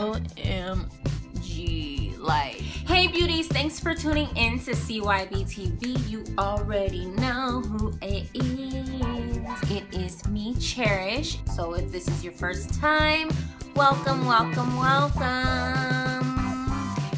OMG, like, hey beauties, thanks for tuning in to CYB TV. You already know who it is. It is me, Cherish. So if this is your first time, welcome, welcome, welcome.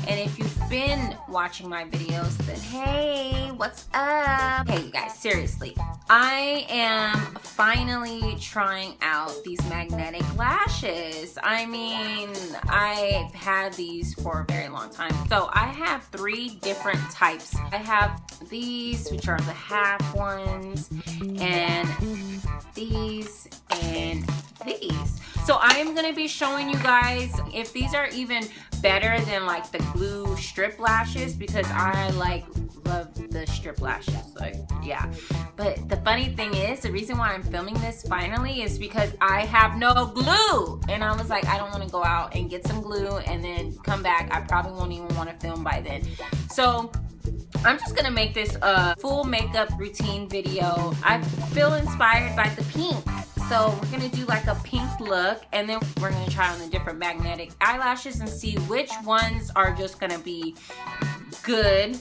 And if you've been watching my videos, then hey, what's up? Hey you guys, seriously, I am finally trying out these magnetic lashes. I mean, I've had these for a very long time. So I have 3 different types. I have these, which are the half ones, and these, and these. So I am gonna be showing you guys if these are even better than like the glue strip lashes, because I love the strip lashes, like, yeah. But the funny thing is, the reason why I'm filming this finally is because I have no glue, and I was like, I don't want to go out and get some glue and then come back. I probably won't even want to film by then. So I'm just gonna make this a full makeup routine video. I feel inspired by the pink. So we're gonna do like a pink look, and then we're gonna try on the different magnetic eyelashes and see which ones are just gonna be good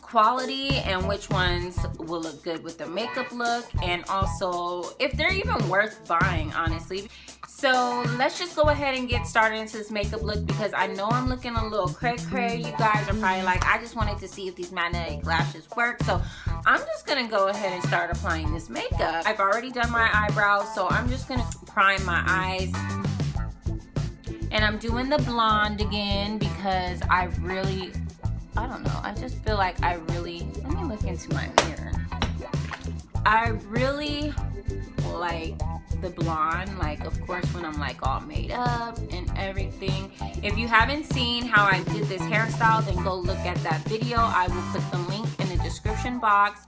quality and which ones will look good with the makeup look, and also if they're even worth buying, honestly. So let's just go ahead and get started into this makeup look, because I know I'm looking a little cray-cray. You guys are probably like, I just wanted to see if these magnetic lashes work. So I'm just gonna go ahead and start applying this makeup. I've already done my eyebrows, so I'm just gonna prime my eyes. And I'm doing the blonde again because I don't know, I just feel like let me look into my mirror. I really like the blonde, like, of course, when I'm like all made up and everything. If you haven't seen how I did this hairstyle, then go look at that video. I will put the link in the description box.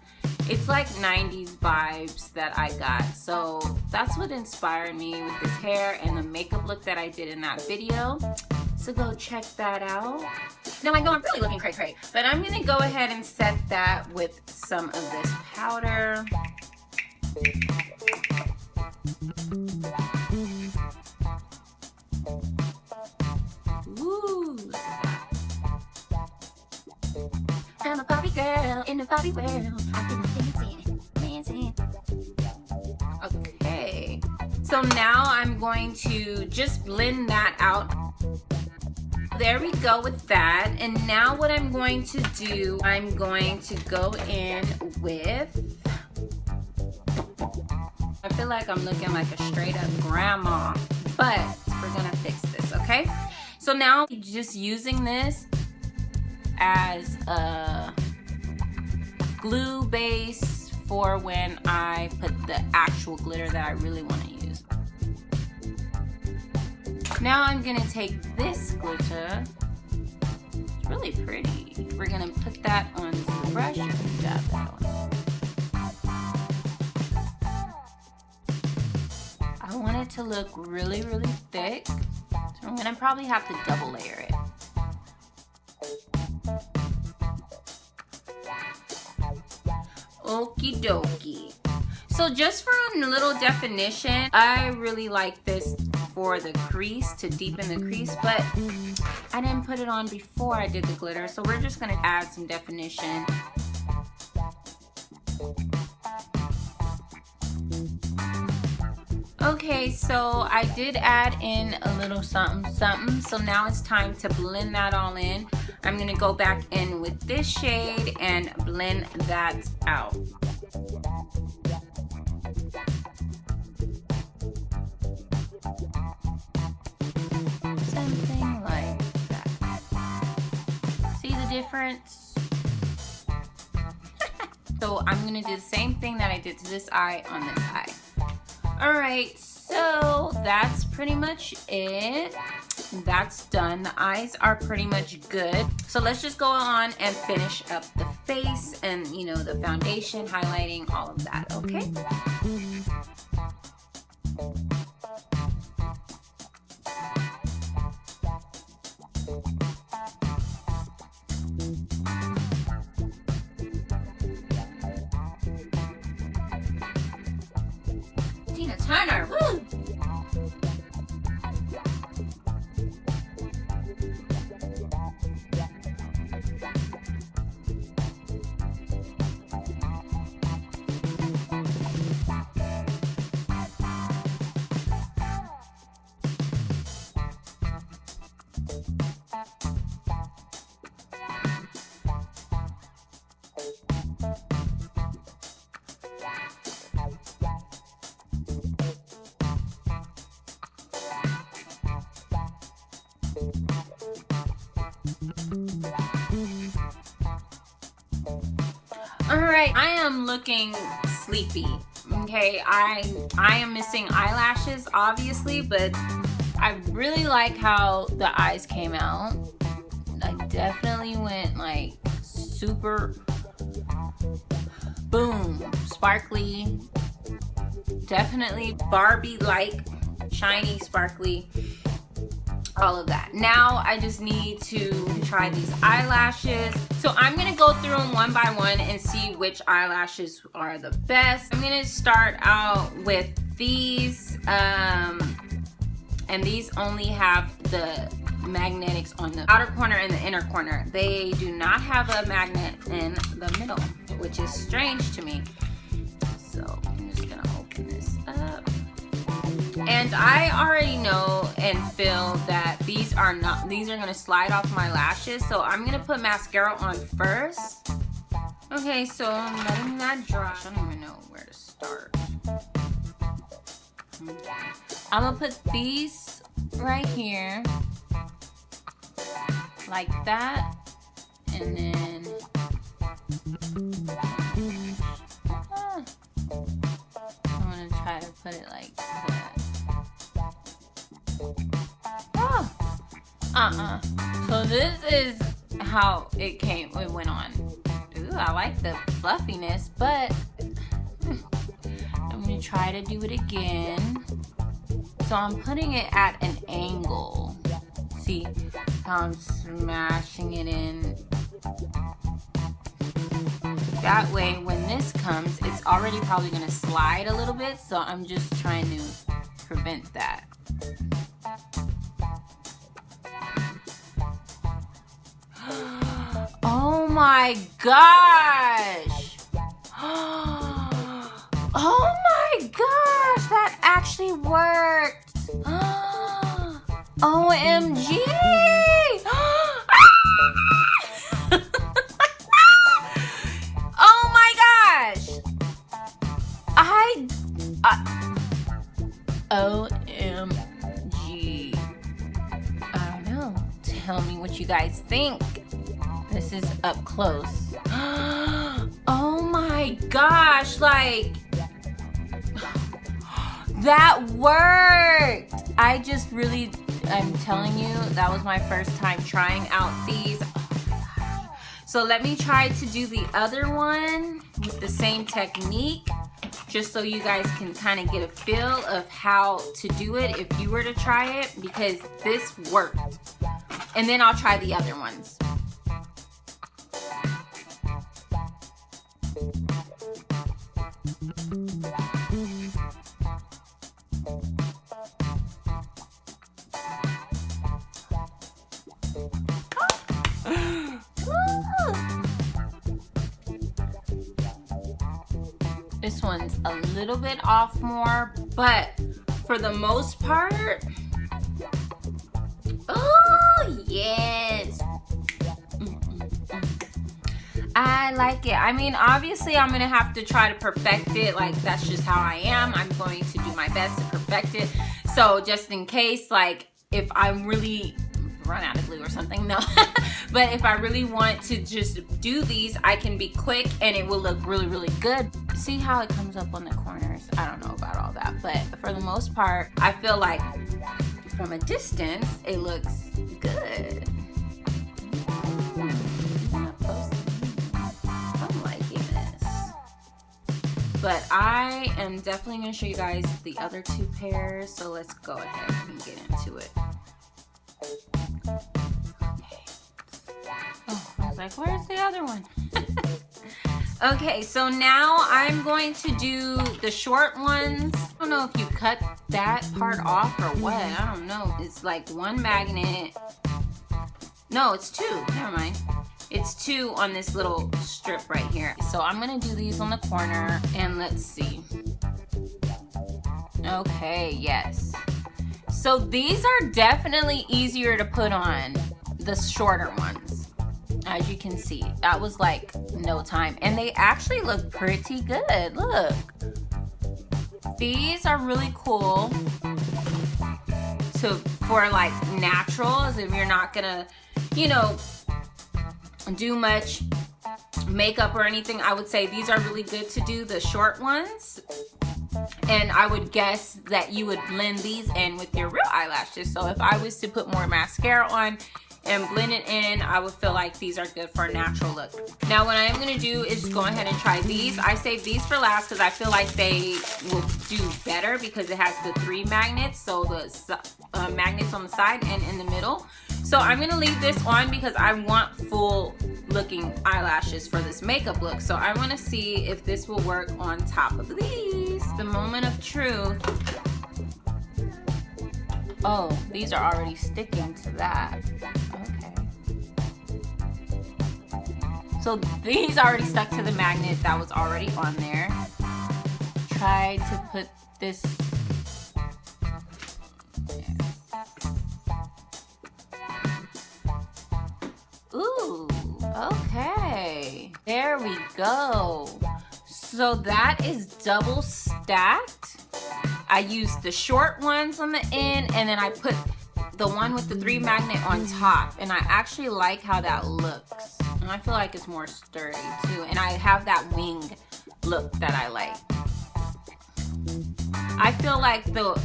It's like 90s vibes that I got, so that's what inspired me with this hair and the makeup look that I did in that video. So go check that out. Now I know I'm really looking cray-cray, but I'm gonna go ahead and set that with some of this powder. Ooh. I'm a Barbie girl in the Barbie world. I've been dancing. Okay. So now I'm going to just blend that out. There we go with that. And now what I'm going to do, I'm going to go in with, I feel like I'm looking like a straight up grandma, but we're gonna fix this, okay? So now just using this as a glue base for when I put the actual glitter that I really want to use. Now I'm gonna take this glitter. It's really pretty. We're gonna put that on the brush and dab that on. I want it to look really, really thick, so I'm gonna probably have to double layer it. Okie dokie. So just for a little definition, I really like this for the crease, to deepen the crease, but I didn't put it on before I did the glitter, so we're just gonna add some definition. Okay, so I did add in a little something, so now it's time to blend that all in. I'm gonna go back in with this shade and blend that out. Something like that. See the difference? So I'm gonna do the same thing that I did to this eye on this eye. All right, so that's pretty much it. That's done. The eyes are pretty much good. So let's just go on and finish up the face and, you know, the foundation, highlighting, all of that, okay? Tina Turner, woo! I am looking sleepy. Okay, I am missing eyelashes, obviously, but I really like how the eyes came out. I definitely went like super boom, sparkly, definitely Barbie-like, shiny, sparkly, all of that. Now I just need to try these eyelashes. So I'm gonna go through them one by one and see which eyelashes are the best. I'm gonna start out with these, and these only have the magnetics on the outer corner and the inner corner. They do not have a magnet in the middle, which is strange to me. So I'm just gonna open this up. And I already know and feel that these are gonna slide off my lashes. So I'm gonna put mascara on first. Okay, so I'm letting that dry. I don't even know where to start. Okay. I'm gonna put these right here, like that, and then I'm gonna try to put it like that. So this is how it went on. Ooh, I like the fluffiness, but I'm gonna try to do it again. So I'm putting it at an angle. See how I'm smashing it in. That way, when this comes, it's already probably gonna slide a little bit, so I'm just trying to prevent that. Oh my gosh! Oh my gosh, that actually worked! OMG! Oh my gosh! OMG. I don't know. Tell me what you guys think. This is up close. Oh my gosh, like, that worked. I'm telling you, that was my first time trying out these. So let me try to do the other one with the same technique, just so you guys can kind of get a feel of how to do it if you were to try it, because this worked. And then I'll try the other ones. This one's a little bit off more, but for the most part, oh yes, I like it. I mean, obviously I'm gonna have to try to perfect it. Like, that's just how I am. I'm going to do my best to perfect it. So just in case, like, if I really run out of glue or something, no. But if I really want to just do these, I can be quick and it will look really, really good. See how it comes up on the corners? I don't know about all that, but for the most part, I feel like from a distance, it looks good. I'm liking this. But I am definitely gonna show you guys the other two pairs, so let's go ahead and get into it. Oh, I was like, where's the other one? Okay, so now I'm going to do the short ones. I don't know if you cut that part off or what. I don't know. It's like one magnet. No, it's two. Never mind. It's two on this little strip right here. So I'm going to do these on the corner, and let's see. Okay, yes. So these are definitely easier to put on, the shorter ones. As you can see, that was like no time, and they actually look pretty good. Look, these are really cool for like naturals, if you're not gonna, you know, do much makeup or anything, I would say these are really good to do, the short ones. And I would guess that you would blend these in with your real eyelashes. So if I was to put more mascara on and blend it in, I would feel like these are good for a natural look. Now what I'm gonna do is go ahead and try these. I saved these for last because I feel like they will do better because it has the 3 magnets. So the magnets on the side and in the middle. So I'm gonna leave this on because I want full looking eyelashes for this makeup look. So I wanna see if this will work on top of these. The moment of truth. Oh, these are already sticking to that. Okay. So these already stuck to the magnet that was already on there. Try to put this. Ooh, okay. There we go. So that is double stacked. I used the short ones on the end and then I put the one with the 3 magnet on top, and I actually like how that looks. And I feel like it's more sturdy too, and I have that wing look that I like. I feel like the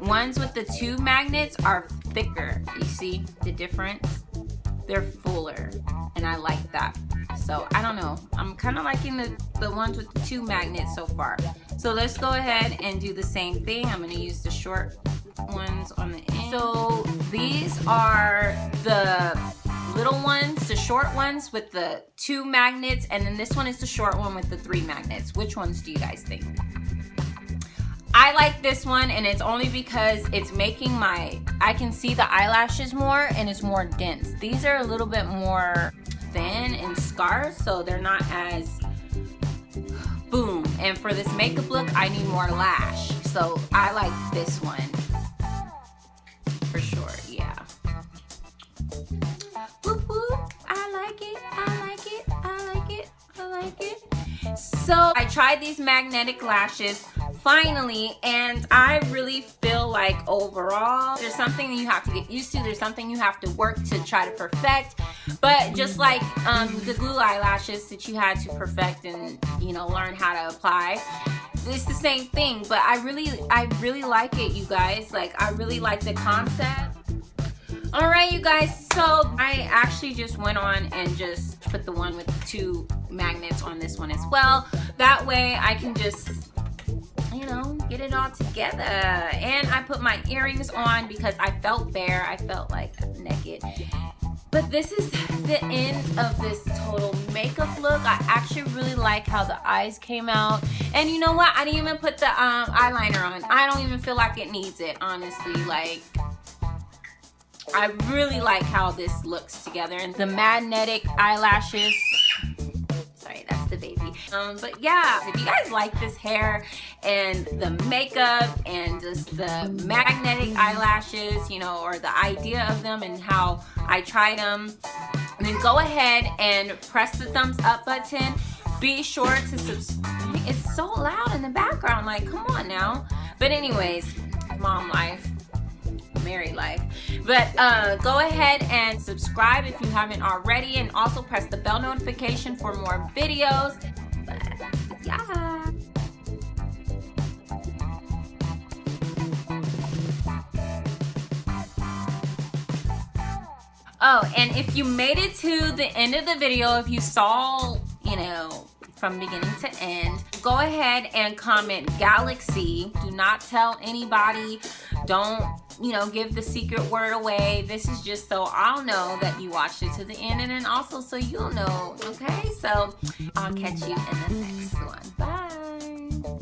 ones with the 2 magnets are thicker. You see the difference? They're fuller, and I like that. So I don't know, I'm kind of liking the ones with the 2 magnets so far. So let's go ahead and do the same thing. I'm going to use the short ones on the end. So these are the little ones, the short ones with the 2 magnets, and then this one is the short one with the 3 magnets. Which ones do you guys think? I like this one, and it's only because it's making I can see the eyelashes more and it's more dense. These are a little bit more thin and scarce, so they're not as boom. And for this makeup look, I need more lash. So I like this one for sure, yeah. Whoop, whoop. I like it, I like it, I like it, I like it. So I tried these magnetic lashes finally, and I really feel like overall there's something you have to get used to, there's something you have to work to try to perfect. But just like the glue eyelashes that you had to perfect and, you know, learn how to apply, it's the same thing. But I really like it, you guys. Like, I really like the concept. All right, you guys, so I actually just went on and just put the one with the 2 magnets on this one as well. That way I can just, you know, get it all together. And I put my earrings on because I felt bare. I felt like naked. But this is the end of this total makeup look. I actually really like how the eyes came out. And you know what? I didn't even put the eyeliner on. I don't even feel like it needs it, honestly. Like, I really like how this looks together. And the magnetic eyelashes. Sorry, that's the baby. But yeah, if you guys like this hair and the makeup and just the magnetic eyelashes, you know, or the idea of them and how I tried them, then go ahead and press the thumbs up button. Be sure to subscribe. It's so loud in the background, like, come on now. But anyways, mom life, married life. But go ahead and subscribe if you haven't already, and also press the bell notification for more videos. But yeah. Oh, and if you made it to the end of the video, if you saw, you know, from beginning to end, go ahead and comment Galaxy. Do not tell anybody. Don't, you know, give the secret word away. This is just so I'll know that you watched it to the end, and then also so you'll know, okay? So I'll catch you in the next one. Bye.